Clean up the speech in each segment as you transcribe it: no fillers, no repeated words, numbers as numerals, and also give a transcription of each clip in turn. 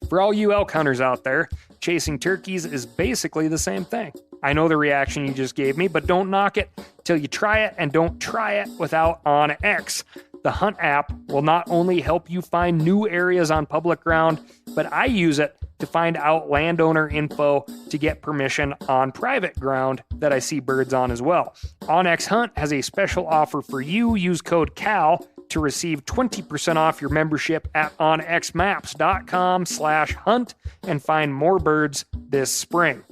For all you elk hunters out there, chasing turkeys is basically the same thing. I know the reaction you just gave me, but don't knock it till you try it, and don't try it without OnX. The Hunt app will not only help you find new areas on public ground, but I use it to find out landowner info to get permission on private ground that I see birds on as well. OnX Hunt has a special offer for you. Use code CAL to receive 20% off your membership at onxmaps.com/hunt and find more birds this spring.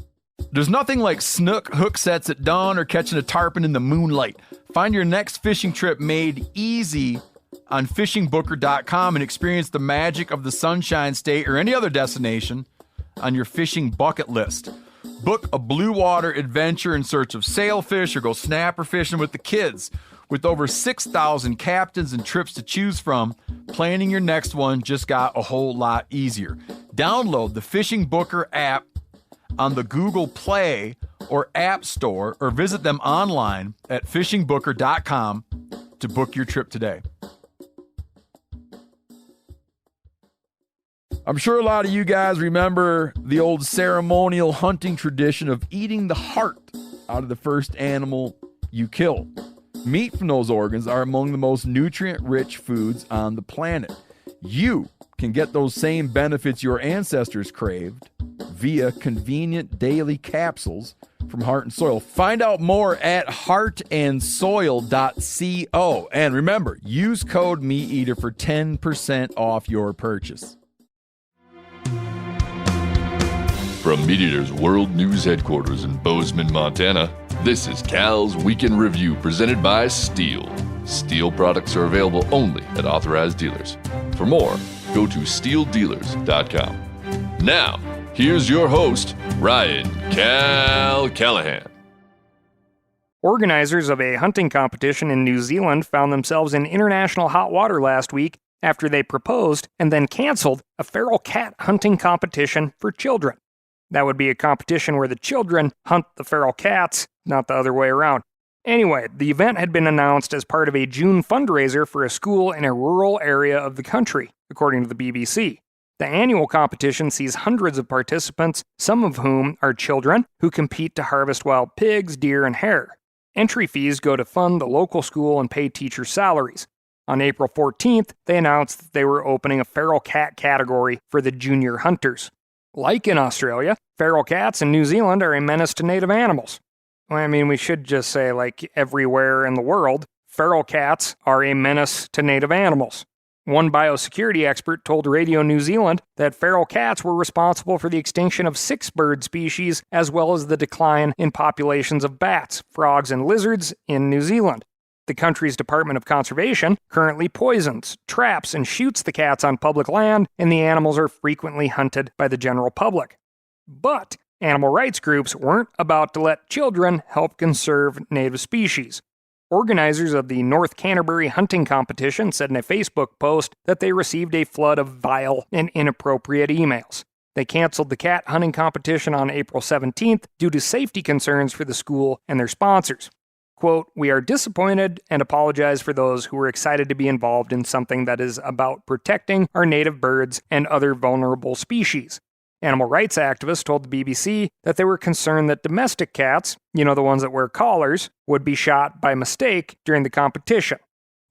There's nothing like snook hook sets at dawn or catching a tarpon in the moonlight. Find your next fishing trip made easy on fishingbooker.com and experience the magic of the Sunshine State or any other destination on your fishing bucket list. Book a blue water adventure in search of sailfish or go snapper fishing with the kids. With over 6,000 captains and trips to choose from, planning your next one just got a whole lot easier. Download the Fishing Booker app on the Google Play or App Store, or visit them online at fishingbooker.com to book your trip today. I'm sure a lot of you guys remember the old ceremonial hunting tradition of eating the heart out of the first animal you kill. Meat from those organs are among the most nutrient-rich foods on the planet. You can get those same benefits your ancestors craved via convenient daily capsules from Heart and Soil. Find out more at heartandsoil.co. And remember, use code MeatEater for 10% off your purchase. From MeatEater's World News Headquarters in Bozeman, Montana, this is Cal's Weekend Review presented by Steel. Steel products are available only at authorized dealers. For more, go to steeldealers.com. Now, here's your host, Ryan Cal Callahan. Organizers of a hunting competition in New Zealand found themselves in international hot water last week after they proposed and then canceled a feral cat hunting competition for children. That would be a competition where the children hunt the feral cats, not the other way around. Anyway, the event had been announced as part of a June fundraiser for a school in a rural area of the country, according to the BBC. The annual competition sees hundreds of participants, some of whom are children who compete to harvest wild pigs, deer, and hare. Entry fees go to fund the local school and pay teacher salaries. On April 14th, they announced that they were opening a feral cat category for the junior hunters. Like in Australia, feral cats in New Zealand are a menace to native animals. Well, I mean, we should just say, like everywhere in the world, feral cats are a menace to native animals. One biosecurity expert told Radio New Zealand that feral cats were responsible for the extinction of 6 bird species, as well as the decline in populations of bats, frogs, and lizards in New Zealand. The country's Department of Conservation currently poisons, traps, and shoots the cats on public land, and the animals are frequently hunted by the general public. But animal rights groups weren't about to let children help conserve native species. Organizers of the North Canterbury hunting competition said in a Facebook post that they received a flood of vile and inappropriate emails. They canceled the cat hunting competition on April 17th due to safety concerns for the school and their sponsors. Quote, "We are disappointed and apologize for those who were excited to be involved in something that is about protecting our native birds and other vulnerable species." Animal rights activists told the BBC that they were concerned that domestic cats, the ones that wear collars, would be shot by mistake during the competition.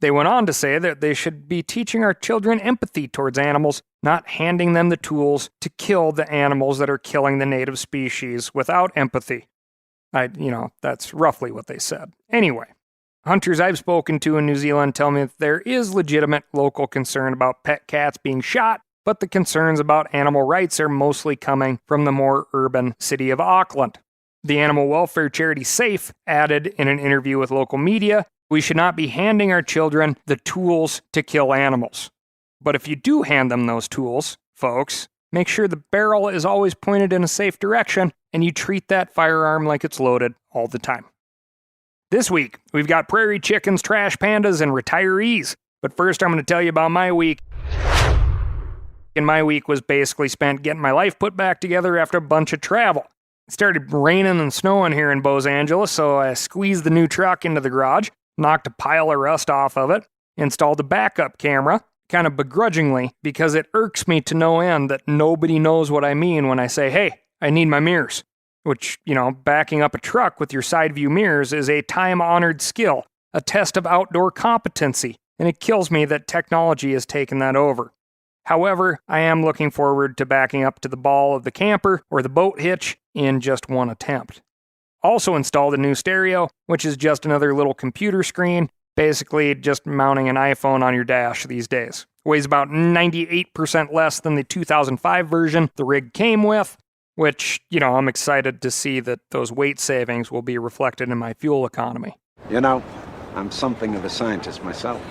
They went on to say that they should be teaching our children empathy towards animals, not handing them the tools to kill the animals that are killing the native species without empathy. That's roughly what they said. Anyway, hunters I've spoken to in New Zealand tell me that there is legitimate local concern about pet cats being shot, but the concerns about animal rights are mostly coming from the more urban city of Auckland. The animal welfare charity SAFE added in an interview with local media, "We should not be handing our children the tools to kill animals. But if you do hand them those tools, folks, make sure the barrel is always pointed in a safe direction and you treat that firearm like it's loaded all the time." This week, we've got prairie chickens, trash pandas, and retirees. But first, I'm going to tell you about my week. And my week was basically spent getting my life put back together after a bunch of travel. It started raining and snowing here in Los Angeles, so I squeezed the new truck into the garage, knocked a pile of rust off of it, installed a backup camera, kind of begrudgingly, because it irks me to no end that nobody knows what I mean when I say, hey, I need my mirrors. Which, backing up a truck with your side view mirrors is a time-honored skill, a test of outdoor competency, and it kills me that technology has taken that over. However, I am looking forward to backing up to the ball of the camper or the boat hitch in just one attempt. Also installed a new stereo, which is just another little computer screen, basically just mounting an iPhone on your dash these days. Weighs about 98% less than the 2005 version the rig came with, which, I'm excited to see that those weight savings will be reflected in my fuel economy. I'm something of a scientist myself.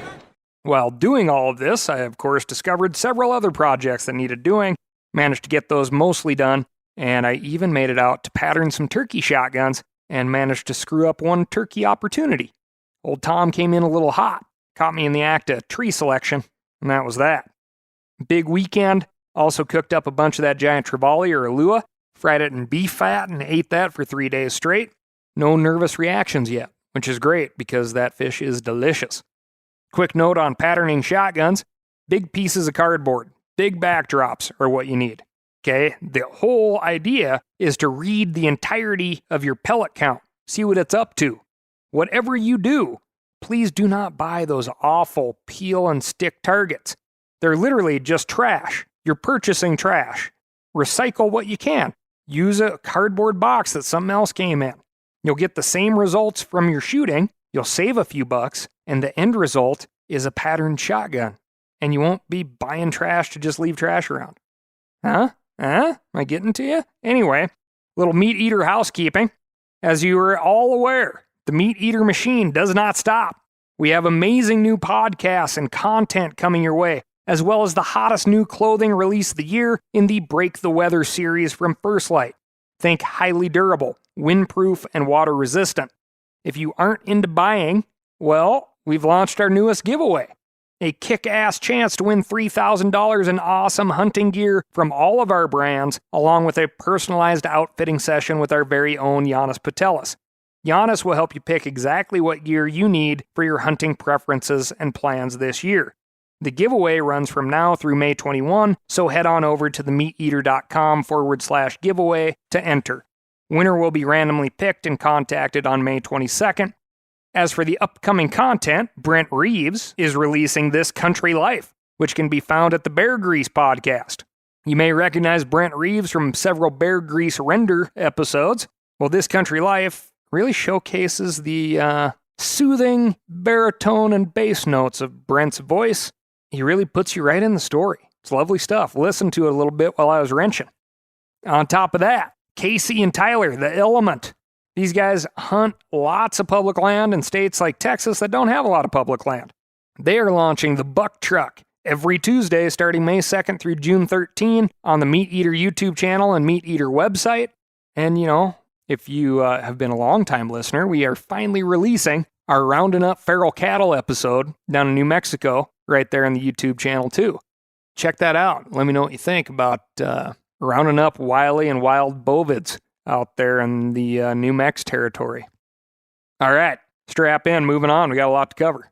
While doing all of this, I of course discovered several other projects that needed doing, managed to get those mostly done, and I even made it out to pattern some turkey shotguns and managed to screw up one turkey opportunity. Old Tom came in a little hot, caught me in the act of tree selection, and that was that. Big weekend, also cooked up a bunch of that giant trevally or alua, fried it in beef fat and ate that for 3 days straight. No nervous reactions yet, which is great because that fish is delicious. Quick note on patterning shotguns, big pieces of cardboard, big backdrops are what you need. Okay, the whole idea is to read the entirety of your pellet count, see what it's up to. Whatever you do, please do not buy those awful peel and stick targets. They're literally just trash. You're purchasing trash. Recycle what you can. Use a cardboard box that something else came in. You'll get the same results from your shooting, you'll save a few bucks, and the end result is a patterned shotgun. And you won't be buying trash to just leave trash around. Huh? Am I getting to you? Anyway, little meat eater housekeeping. As you are all aware, the meat eater machine does not stop. We have amazing new podcasts and content coming your way, as well as the hottest new clothing release of the year in the Break the Weather series from First Light. Think highly durable, windproof, and water resistant. If you aren't into buying, well, we've launched our newest giveaway. A kick-ass chance to win $3,000 in awesome hunting gear from all of our brands, along with a personalized outfitting session with our very own Giannis Patelis. Giannis will help you pick exactly what gear you need for your hunting preferences and plans this year. The giveaway runs from now through May 21, so head on over to themeateater.com/giveaway to enter. Winner will be randomly picked and contacted on May 22nd. As for the upcoming content, Brent Reeves is releasing This Country Life, which can be found at the Bear Grease podcast. You may recognize Brent Reeves from several Bear Grease Render episodes. Well, This Country Life really showcases the soothing baritone and bass notes of Brent's voice. He really puts you right in the story. It's lovely stuff. Listen to it a little bit while I was wrenching. On top of that, Casey and Tyler, The Element. These guys hunt lots of public land in states like Texas that don't have a lot of public land. They are launching the Buck Truck every Tuesday starting May 2nd through June 13 on the Meat Eater YouTube channel and Meat Eater website. And, if you have been a long-time listener, we are finally releasing our Rounding Up Feral Cattle episode down in New Mexico, right there on the YouTube channel too. Check that out. Let me know what you think about rounding up wily and wild bovids out there in the New Mex territory. All right, strap in, moving on. We got a lot to cover.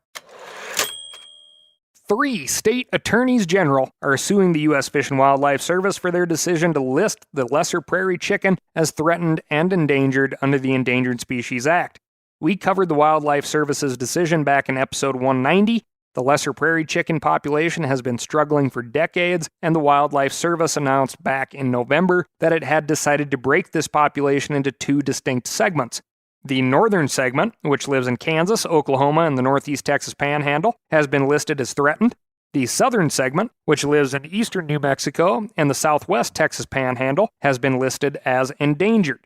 3 state attorneys general are suing the U.S. Fish and Wildlife Service for their decision to list the lesser prairie chicken as threatened and endangered under the Endangered Species Act. We covered the Wildlife Service's decision back in episode 190. The lesser prairie chicken population has been struggling for decades, and the Wildlife Service announced back in November that it had decided to break this population into 2 distinct segments. The northern segment, which lives in Kansas, Oklahoma, and the northeast Texas Panhandle, has been listed as threatened. The southern segment, which lives in eastern New Mexico and the southwest Texas Panhandle, has been listed as endangered.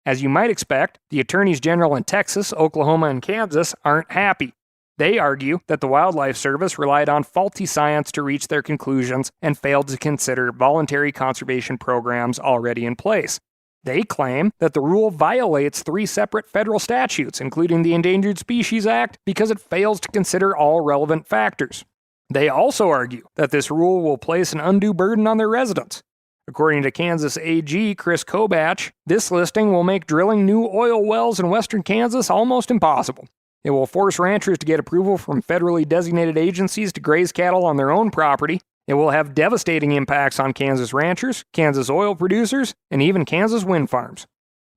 As you might expect, the attorneys general in Texas, Oklahoma, and Kansas aren't happy. They argue that the Wildlife Service relied on faulty science to reach their conclusions and failed to consider voluntary conservation programs already in place. They claim that the rule violates 3 separate federal statutes, including the Endangered Species Act, because it fails to consider all relevant factors. They also argue that this rule will place an undue burden on their residents. According to Kansas AG Chris Kobach, this listing will make drilling new oil wells in western Kansas almost impossible. It will force ranchers to get approval from federally designated agencies to graze cattle on their own property. It will have devastating impacts on Kansas ranchers, Kansas oil producers, and even Kansas wind farms.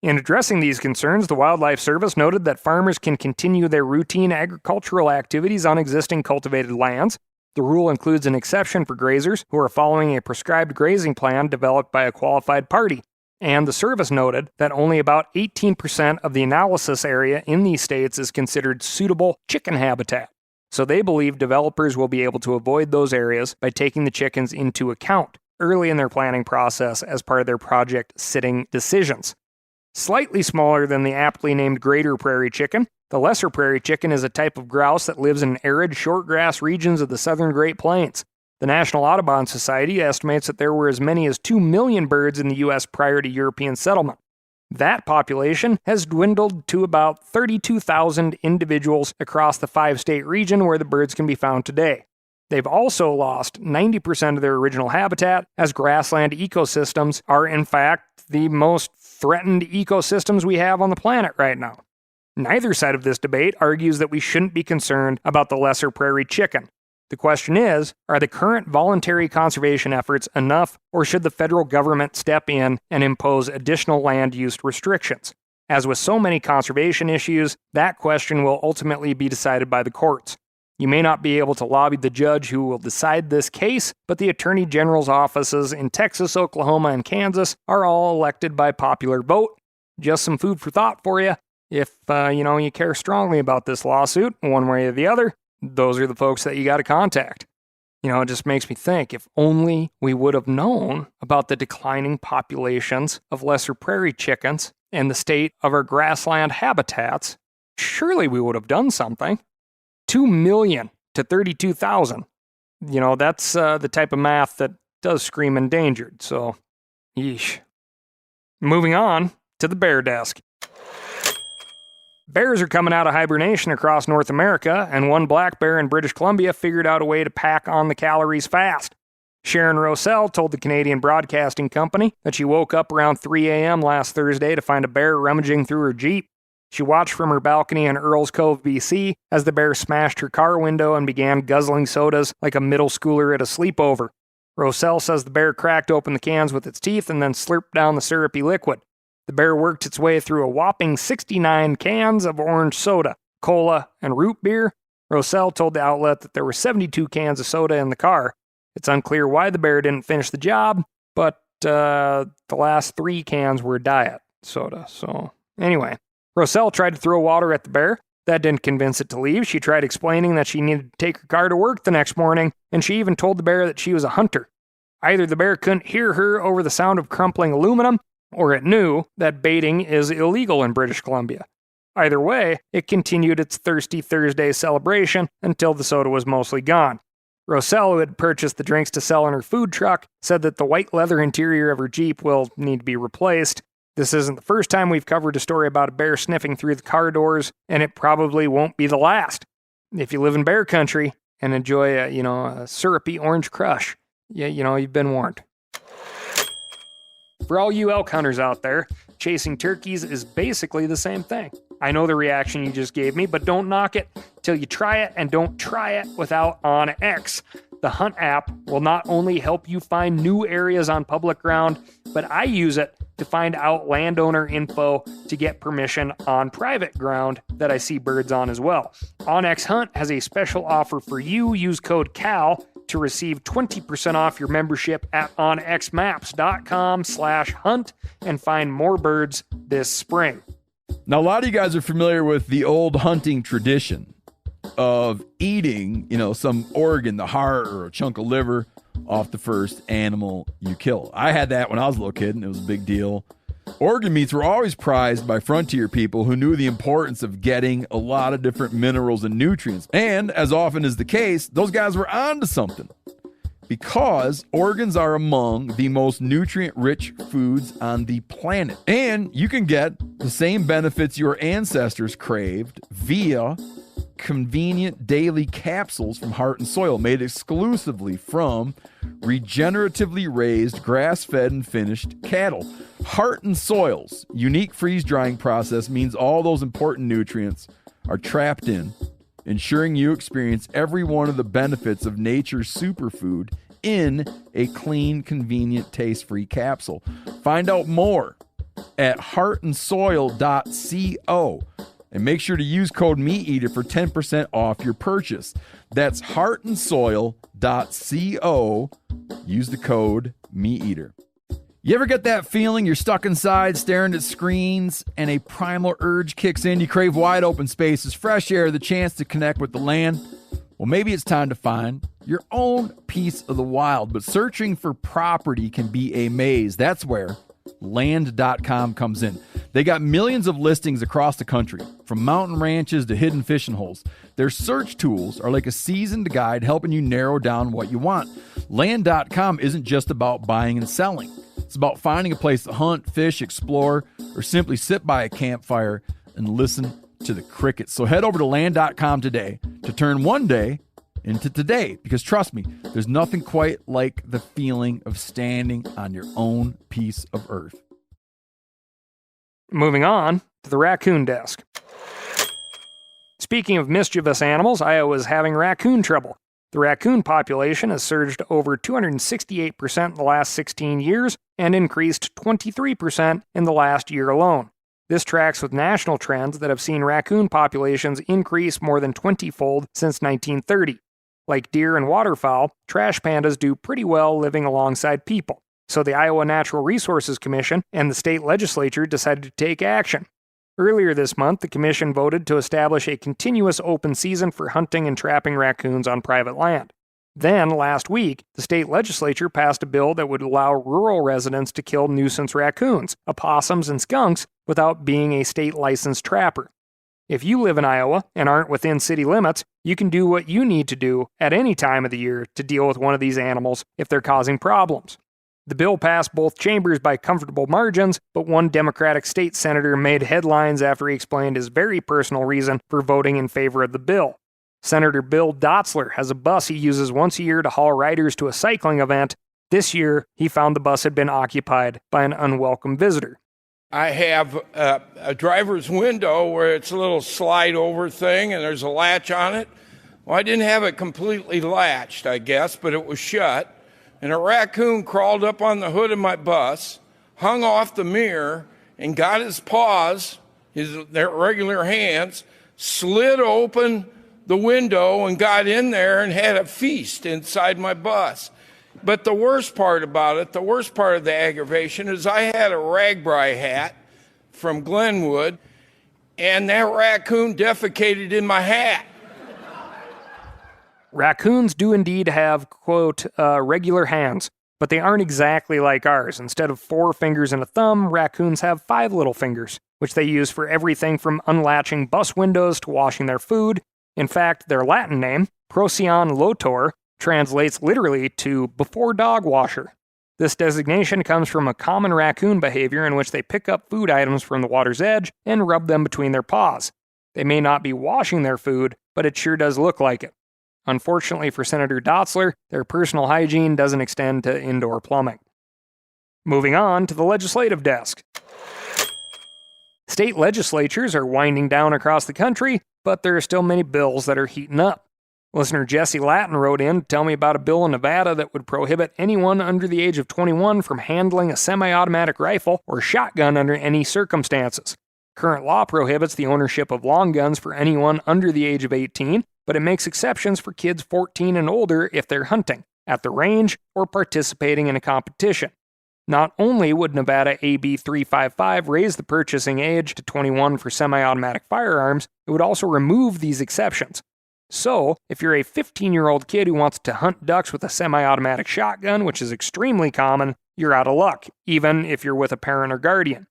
In addressing these concerns, the Wildlife Service noted that farmers can continue their routine agricultural activities on existing cultivated lands. The rule includes an exception for grazers who are following a prescribed grazing plan developed by a qualified party. And the service noted that only about 18% of the analysis area in these states is considered suitable chicken habitat. So they believe developers will be able to avoid those areas by taking the chickens into account early in their planning process as part of their project sitting decisions. Slightly smaller than the aptly named greater prairie chicken, the lesser prairie chicken is a type of grouse that lives in arid shortgrass regions of the southern Great Plains. The National Audubon Society estimates that there were as many as 2 million birds in the U.S. prior to European settlement. That population has dwindled to about 32,000 individuals across the 5-state region where the birds can be found today. They've also lost 90% of their original habitat, as grassland ecosystems are in fact the most threatened ecosystems we have on the planet right now. Neither side of this debate argues that we shouldn't be concerned about the lesser prairie chicken. The question is, are the current voluntary conservation efforts enough, or should the federal government step in and impose additional land use restrictions? As with so many conservation issues, that question will ultimately be decided by the courts. You may not be able to lobby the judge who will decide this case, but the Attorney General's offices in Texas, Oklahoma, and Kansas are all elected by popular vote. Just some food for thought for you. If, you care strongly about this lawsuit, one way or the other, those are the folks that you got to contact. It just makes me think, if only we would have known about the declining populations of lesser prairie chickens and the state of our grassland habitats, surely we would have done something. 2 million to 32,000. That's the type of math that does scream endangered, so yeesh. Moving on to the bear desk. Bears are coming out of hibernation across North America, and one black bear in British Columbia figured out a way to pack on the calories fast. Sharon Rossell told the Canadian Broadcasting Company that she woke up around 3 a.m. last Thursday to find a bear rummaging through her Jeep. She watched from her balcony in Earls Cove, BC, as the bear smashed her car window and began guzzling sodas like a middle schooler at a sleepover. Rossell says the bear cracked open the cans with its teeth and then slurped down the syrupy liquid. The bear worked its way through a whopping 69 cans of orange soda, cola, and root beer. Rossell told the outlet that there were 72 cans of soda in the car. It's unclear why the bear didn't finish the job, but the last 3 cans were diet soda. So, anyway. Rossell tried to throw water at the bear. That didn't convince it to leave. She tried explaining that she needed to take her car to work the next morning, and she even told the bear that she was a hunter. Either the bear couldn't hear her over the sound of crumpling aluminum, or it knew that baiting is illegal in British Columbia. Either way, it continued its Thirsty Thursday celebration until the soda was mostly gone. Rossell, who had purchased the drinks to sell in her food truck, said that the white leather interior of her Jeep will need to be replaced. This isn't the first time we've covered a story about a bear sniffing through the car doors, and it probably won't be the last. If you live in bear country and enjoy a syrupy orange crush, you've been warned. For all you elk hunters out there, chasing turkeys is basically the same thing. I know the reaction you just gave me, but don't knock it till you try it, and don't try it without OnX. The Hunt app will not only help you find new areas on public ground, but I use it to find out landowner info to get permission on private ground that I see birds on as well. OnX Hunt has a special offer for you. Use code CAL to receive 20% off your membership at onxmaps.com/hunt and find more birds this spring. Now, a lot of you guys are familiar with the old hunting tradition of eating, some organ, the heart or a chunk of liver off the first animal you kill. I had that when I was a little kid, and it was a big deal. Organ meats were always prized by frontier people who knew the importance of getting a lot of different minerals and nutrients. And as often is the case, those guys were onto something, because organs are among the most nutrient-rich foods on the planet. And you can get the same benefits your ancestors craved via convenient daily capsules from Heart and Soil, made exclusively from regeneratively raised, grass-fed, and finished cattle. Heart and Soil's unique freeze-drying process means all those important nutrients are trapped in, ensuring you experience every one of the benefits of nature's superfood in a clean, convenient, taste-free capsule. Find out more at heartandsoil.co and make sure to use code MeatEater for 10% off your purchase. That's heartandsoil.co. Use the code MeatEater. You ever get that feeling you're stuck inside staring at screens and a primal urge kicks in? You crave wide open spaces, fresh air, the chance to connect with the land? Well, maybe it's time to find your own piece of the wild, but searching for property can be a maze. That's where Land.com comes in. They got millions of listings across the country, from mountain ranches to hidden fishing holes. Their search tools are like a seasoned guide helping you narrow down what you want. Land.com isn't just about buying and selling. It's about finding a place to hunt, fish, explore, or simply sit by a campfire and listen to the crickets. So head over to Land.com today to turn one day into today, because trust me, there's nothing quite like the feeling of standing on your own piece of earth. Moving on to the raccoon desk. Speaking of mischievous animals, Iowa is having raccoon trouble. The raccoon population has surged over 268% in the last 16 years and increased 23% in the last year alone. This tracks with national trends that have seen raccoon populations increase more than 20-fold since 1930. Like deer and waterfowl, trash pandas do pretty well living alongside people. So the Iowa Natural Resources Commission and the state legislature decided to take action. Earlier this month, the commission voted to establish a continuous open season for hunting and trapping raccoons on private land. Then, last week, the state legislature passed a bill that would allow rural residents to kill nuisance raccoons, opossums, and skunks without being a state-licensed trapper. If you live in Iowa and aren't within city limits, you can do what you need to do at any time of the year to deal with one of these animals if they're causing problems. The bill passed both chambers by comfortable margins, but one Democratic state senator made headlines after he explained his very personal reason for voting in favor of the bill. Senator Bill Dotzler has a bus he uses once a year to haul riders to a cycling event. This year, he found the bus had been occupied by an unwelcome visitor. I have a driver's window where it's a little slide-over thing, and there's a latch on it. Well, I didn't have it completely latched, I guess, but it was shut. And a raccoon crawled up on the hood of my bus, hung off the mirror, and got his paws, their regular hands, slid open the window and got in there and had a feast inside my bus. But the worst part about it, the worst part of the aggravation, is I had a ragbri hat from Glenwood, and that raccoon defecated in my hat. Raccoons do indeed have, quote, regular hands, but they aren't exactly like ours. Instead of 4 fingers and a thumb, raccoons have 5 little fingers, which they use for everything from unlatching bus windows to washing their food. In fact, their Latin name, Procyon lotor, translates literally to before dog washer. This designation comes from a common raccoon behavior in which they pick up food items from the water's edge and rub them between their paws. They may not be washing their food, but it sure does look like it. Unfortunately for Senator Dotzler, their personal hygiene doesn't extend to indoor plumbing. Moving on to the legislative desk. State legislatures are winding down across the country, but there are still many bills that are heating up. Listener Jesse Latin wrote in to tell me about a bill in Nevada that would prohibit anyone under the age of 21 from handling a semi-automatic rifle or shotgun under any circumstances. Current law prohibits the ownership of long guns for anyone under the age of 18, but it makes exceptions for kids 14 and older if they're hunting, at the range, or participating in a competition. Not only would Nevada AB 355 raise the purchasing age to 21 for semi-automatic firearms, it would also remove these exceptions. So, if you're a 15-year-old kid who wants to hunt ducks with a semi-automatic shotgun, which is extremely common, you're out of luck, even if you're with a parent or guardian.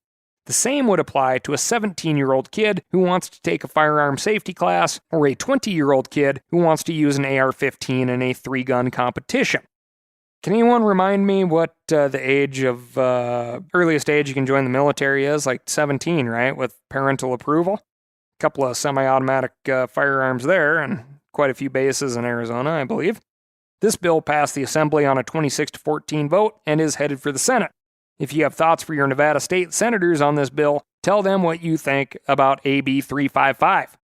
The same would apply to a 17-year-old kid who wants to take a firearm safety class, or a 20-year-old kid who wants to use an AR-15 in a 3-gun competition. Can anyone remind me what the age of earliest age you can join the military is? Like 17, right? With parental approval? A couple of semi-automatic firearms there, and quite a few bases in Arizona, I believe. This bill passed the Assembly on a 26-14 vote and is headed for the Senate. If you have thoughts for your Nevada state senators on this bill, tell them what you think about AB 355.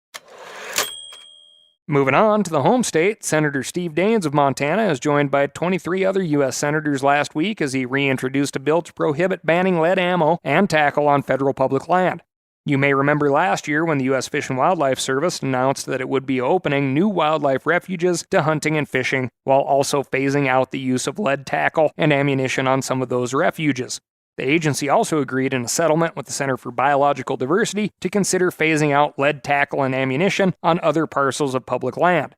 Moving on to the home state, Senator Steve Daines of Montana is joined by 23 other U.S. senators last week as he reintroduced a bill to prohibit banning lead ammo and tackle on federal public land. You may remember last year when the U.S. Fish and Wildlife Service announced that it would be opening new wildlife refuges to hunting and fishing, while also phasing out the use of lead tackle and ammunition on some of those refuges. The agency also agreed in a settlement with the Center for Biological Diversity to consider phasing out lead tackle and ammunition on other parcels of public land.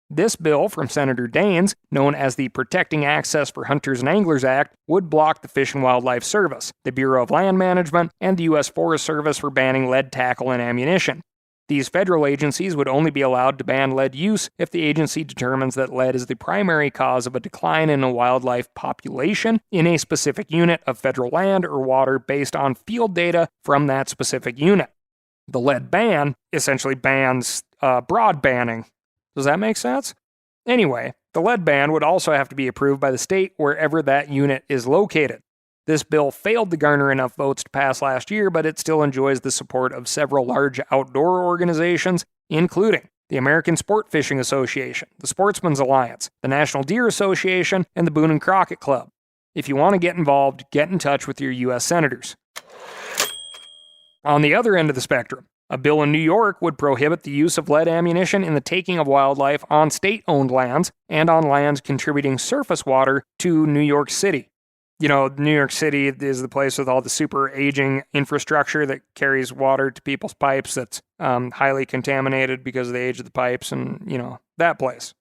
This bill from Senator Daines, known as the Protecting Access for Hunters and Anglers Act, would block the Fish and Wildlife Service, the Bureau of Land Management, and the U.S. Forest Service for banning lead tackle and ammunition. These federal agencies would only be allowed to ban lead use if the agency determines that lead is the primary cause of a decline in a wildlife population in a specific unit of federal land or water based on field data from that specific unit. The lead ban essentially bans broad banning. Does that make sense? Anyway, the lead ban would also have to be approved by the state wherever that unit is located. This bill failed to garner enough votes to pass last year, but it still enjoys the support of several large outdoor organizations, including the American Sport Fishing Association, the Sportsmen's Alliance, the National Deer Association, and the Boone and Crockett Club. If you want to get involved, get in touch with your U.S. senators. On the other end of the spectrum, a bill in New York would prohibit the use of lead ammunition in the taking of wildlife on state-owned lands and on lands contributing surface water to New York City. You know, New York City is the place with all the super aging infrastructure that carries water to people's pipes that's highly contaminated because of the age of the pipes and, that place.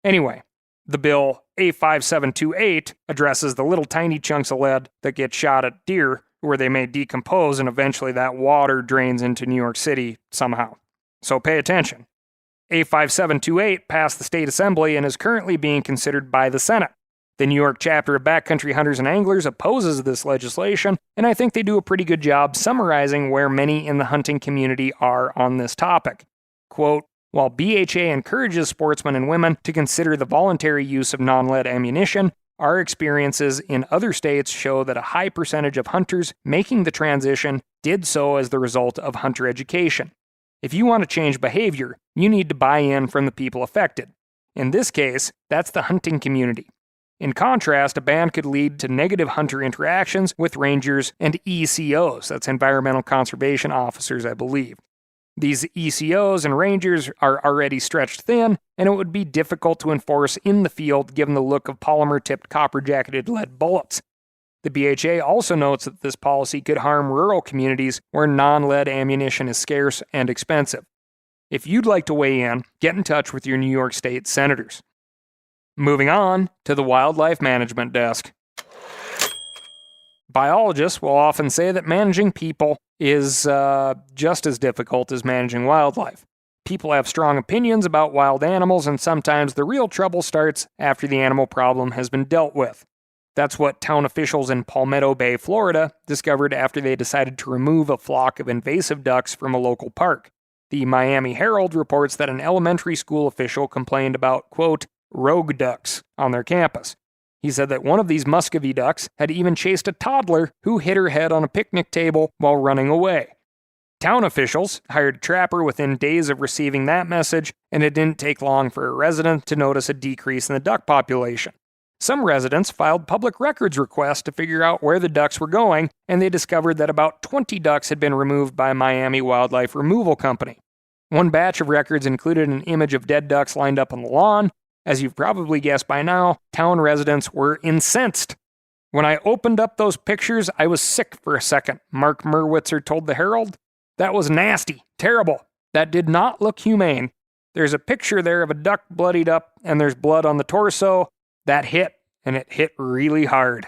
Anyway, the bill A5728 addresses the little tiny chunks of lead that get shot at deer where they may decompose and eventually that water drains into New York City somehow. So pay attention. A5728 passed the state assembly and is currently being considered by the Senate. The New York chapter of Backcountry Hunters and Anglers opposes this legislation, and I think they do a pretty good job summarizing where many in the hunting community are on this topic. Quote, while BHA encourages sportsmen and women to consider the voluntary use of non-lead ammunition, our experiences in other states show that a high percentage of hunters making the transition did so as the result of hunter education. If you want to change behavior, you need to buy in from the people affected. In this case, that's the hunting community. In contrast, a ban could lead to negative hunter interactions with rangers and ECOs, that's environmental conservation officers, I believe. These ECOs and rangers are already stretched thin, and it would be difficult to enforce in the field given the look of polymer-tipped copper-jacketed lead bullets. The BHA also notes that this policy could harm rural communities where non-lead ammunition is scarce and expensive. If you'd like to weigh in, get in touch with your New York State senators. Moving on to the Wildlife Management Desk. Biologists will often say that managing people is just as difficult as managing wildlife. People have strong opinions about wild animals, and sometimes the real trouble starts after the animal problem has been dealt with. That's what town officials in Palmetto Bay, Florida, discovered after they decided to remove a flock of invasive ducks from a local park. The Miami Herald reports that an elementary school official complained about, quote, rogue ducks on their campus. He said that one of these Muscovy ducks had even chased a toddler who hit her head on a picnic table while running away. Town officials hired a trapper within days of receiving that message, and it didn't take long for a resident to notice a decrease in the duck population. Some residents filed public records requests to figure out where the ducks were going, and they discovered that about 20 ducks had been removed by Miami Wildlife Removal Company. One batch of records included an image of dead ducks lined up on the lawn. As you've probably guessed by now, town residents were incensed. When I opened up those pictures, I was sick for a second, Mark Merwitzer told the Herald. That was nasty, terrible. That did not look humane. There's a picture there of a duck bloodied up, and there's blood on the torso. That hit, and it hit really hard.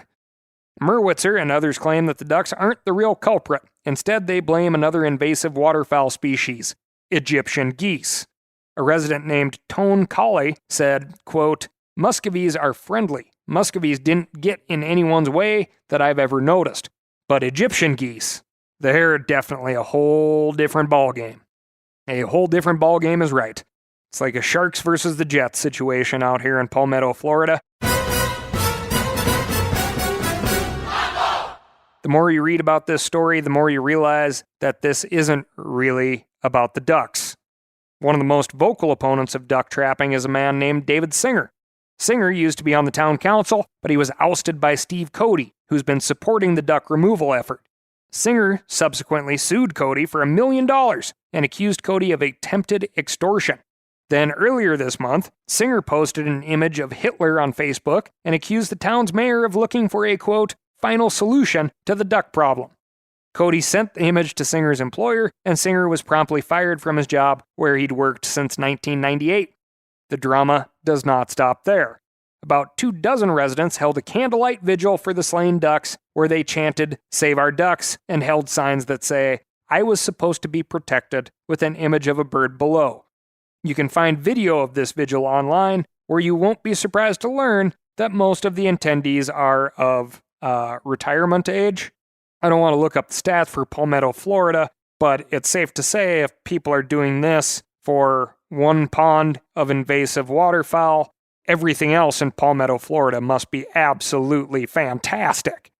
Merwitzer and others claim that the ducks aren't the real culprit. Instead, they blame another invasive waterfowl species, Egyptian geese. A resident named Tone Colley said, quote, Muscovies are friendly. Muscovies didn't get in anyone's way that I've ever noticed. But Egyptian geese, they're definitely a whole different ballgame. A whole different ballgame is right. It's like a Sharks versus the Jets situation out here in Palmetto, Florida. The more you read about this story, the more you realize that this isn't really about the ducks. One of the most vocal opponents of duck trapping is a man named David Singer. Singer used to be on the town council, but he was ousted by Steve Cody, who's been supporting the duck removal effort. Singer subsequently sued Cody for $1 million and accused Cody of attempted extortion. Then earlier this month, Singer posted an image of Hitler on Facebook and accused the town's mayor of looking for a, quote, final solution to the duck problem. Cody sent the image to Singer's employer, and Singer was promptly fired from his job where he'd worked since 1998. The drama does not stop there. About 24 residents held a candlelight vigil for the slain ducks where they chanted, "Save our ducks," and held signs that say, "I was supposed to be protected," with an image of a bird below. You can find video of this vigil online, where you won't be surprised to learn that most of the attendees are of retirement age. I don't want to look up the stats for Palmetto, Florida, but it's safe to say if people are doing this for one pond of invasive waterfowl, everything else in Palmetto, Florida must be absolutely fantastic.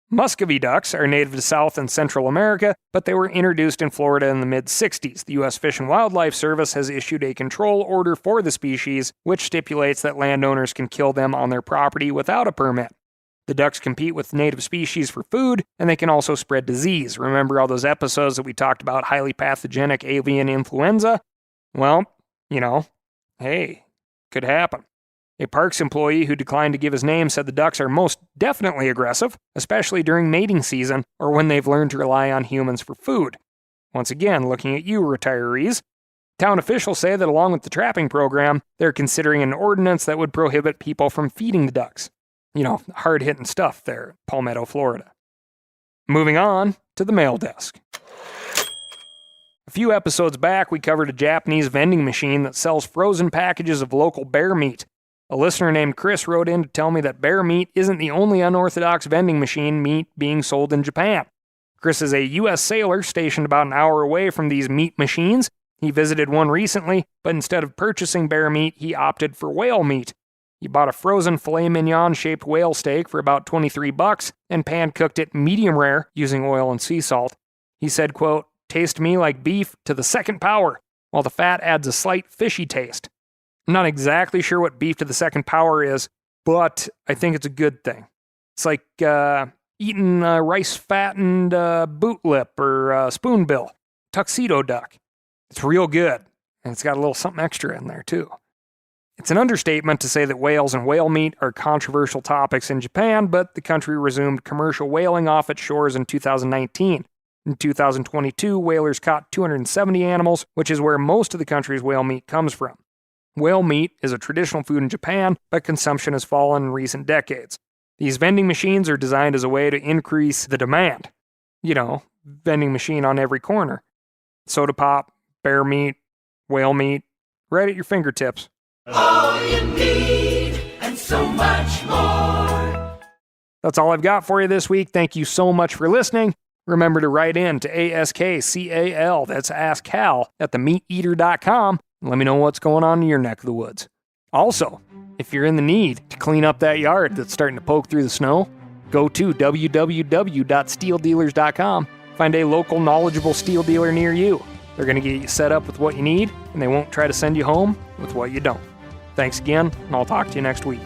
Muscovy ducks are native to South and Central America, but they were introduced in Florida in the mid-60s. The U.S. Fish and Wildlife Service has issued a control order for the species, which stipulates that landowners can kill them on their property without a permit. The ducks compete with native species for food, and they can also spread disease. Remember all those episodes that we talked about highly pathogenic avian influenza? Well, hey, could happen. A parks employee who declined to give his name said the ducks are most definitely aggressive, especially during mating season or when they've learned to rely on humans for food. Once again, looking at you, retirees. Town officials say that along with the trapping program, they're considering an ordinance that would prohibit people from feeding the ducks. Hard-hitting stuff there, Palmetto, Florida. Moving on to the mail desk. A few episodes back, we covered a Japanese vending machine that sells frozen packages of local bear meat. A listener named Chris wrote in to tell me that bear meat isn't the only unorthodox vending machine meat being sold in Japan. Chris is a U.S. sailor stationed about an hour away from these meat machines. He visited one recently, but instead of purchasing bear meat, he opted for whale meat. He bought a frozen filet mignon-shaped whale steak for about $23 and pan-cooked it medium rare using oil and sea salt. He said, quote, "Tastes to me like beef to the second power, while the fat adds a slight fishy taste. I'm not exactly sure what beef to the second power is, but I think it's a good thing. It's like eating rice-fattened boot lip or spoonbill, tuxedo duck. It's real good, and it's got a little something extra in there, too." It's an understatement to say that whales and whale meat are controversial topics in Japan, but the country resumed commercial whaling off its shores in 2019. In 2022, whalers caught 270 animals, which is where most of the country's whale meat comes from. Whale meat is a traditional food in Japan, but consumption has fallen in recent decades. These vending machines are designed as a way to increase the demand. Vending machine on every corner. Soda pop, bear meat, whale meat, right at your fingertips. All you need and so much more. That's all I've got for you this week. Thank you so much for listening. Remember to write in to ASKCAL, that's Ask Cal, at themeateater.com, and let me know what's going on in your neck of the woods. Also, if you're in the need to clean up that yard that's starting to poke through the snow, go to www.steeldealers.com. Find a local knowledgeable steel dealer near you. They're going to get you set up with what you need, and they won't try to send you home with what you don't. Thanks again, and I'll talk to you next week.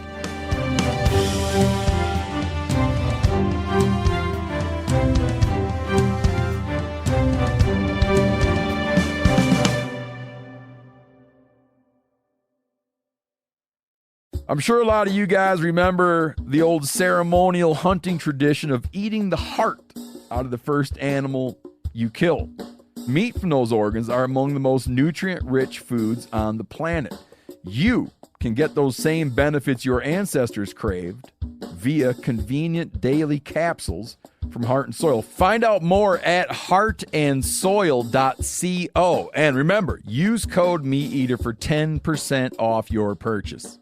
I'm sure a lot of you guys remember the old ceremonial hunting tradition of eating the heart out of the first animal you kill. Meat from those organs are among the most nutrient-rich foods on the planet. You can get those same benefits your ancestors craved via convenient daily capsules from Heart and Soil. Find out more at heartandsoil.co. And remember, use code MeatEater for 10% off your purchase.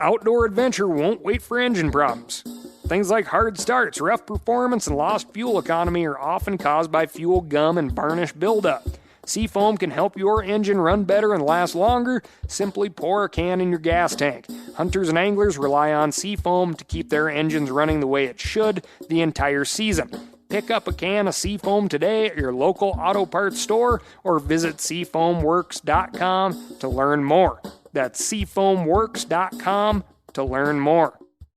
Outdoor adventure won't wait for engine problems. Things like hard starts, rough performance, and lost fuel economy are often caused by fuel gum and varnish buildup. Seafoam can help your engine run better and last longer. Simply pour a can in your gas tank. Hunters and anglers rely on Seafoam to keep their engines running the way it should the entire season. Pick up a can of Seafoam today at your local auto parts store or visit seafoamworks.com to learn more. That's seafoamworks.com to learn more.